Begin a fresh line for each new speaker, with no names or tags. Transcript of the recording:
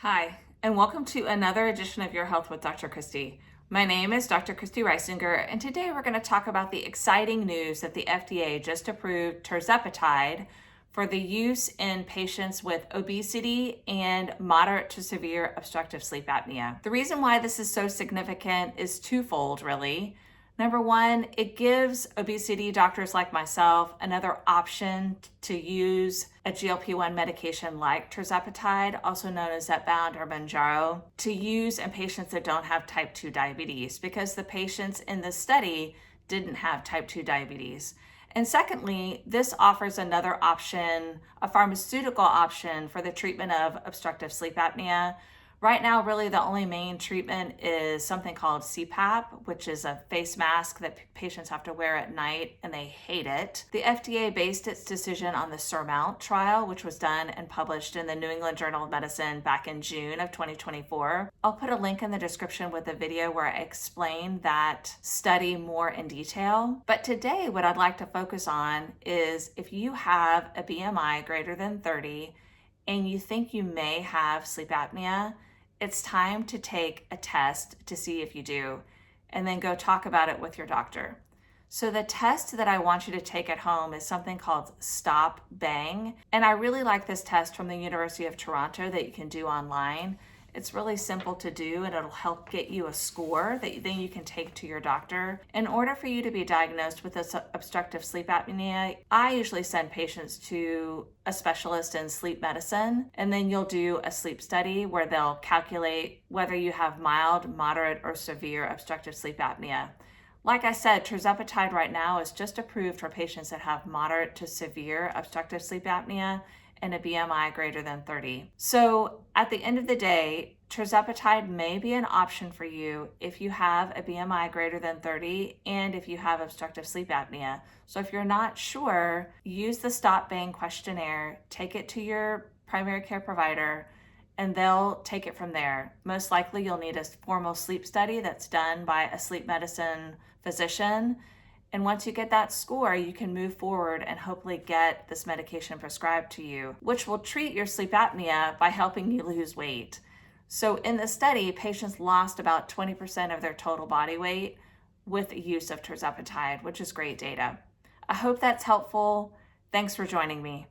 Hi, and welcome to another edition of Your Health with Dr. Christy. My name is Dr. Christy Reisinger, and today we're going to talk about the exciting news that the FDA just approved tirzepatide for the use in patients with obesity and moderate to severe obstructive sleep apnea. The reason why this is so significant is twofold, really. Number one, it gives obesity doctors like myself another option to use a GLP-1 medication like tirzepatide, also known as Zepbound or Mounjaro, to use in patients that don't have type 2 diabetes, because the patients in this study didn't have type 2 diabetes. And secondly, this offers another option, a pharmaceutical option for the treatment of obstructive sleep apnea. Right now, really the only main treatment is something called CPAP, which is a face mask that patients have to wear at night, and they hate it. The FDA based its decision on the SURMOUNT trial, which was done and published in the New England Journal of Medicine back in June of 2024. I'll put a link in the description with a video where I explain that study more in detail. But today, what I'd like to focus on is if you have a BMI greater than 30 and you think you may have sleep apnea, it's time to take a test to see if you do, and then go talk about it with your doctor. So the test that I want you to take at home is something called Stop Bang. And I really like this test from the University of Toronto that you can do online. It's really simple to do, and it'll help get you a score that then you can take to your doctor. In order for you to be diagnosed with this obstructive sleep apnea, I usually send patients to a specialist in sleep medicine, and then you'll do a sleep study where they'll calculate whether you have mild, moderate, or severe obstructive sleep apnea. Like I said, tirzepatide right now is just approved for patients that have moderate to severe obstructive sleep apnea and a BMI greater than 30. So at the end of the day, tirzepatide may be an option for you if you have a BMI greater than 30 and if you have obstructive sleep apnea. So if you're not sure, use the Stop Bang questionnaire, take it to your primary care provider, and they'll take it from there. Most likely you'll need a formal sleep study that's done by a sleep medicine physician. And once you get that score, you can move forward and hopefully get this medication prescribed to you, which will treat your sleep apnea by helping you lose weight. So in the study, patients lost about 20% of their total body weight with the use of tirzepatide, which is great data. I hope that's helpful. Thanks for joining me.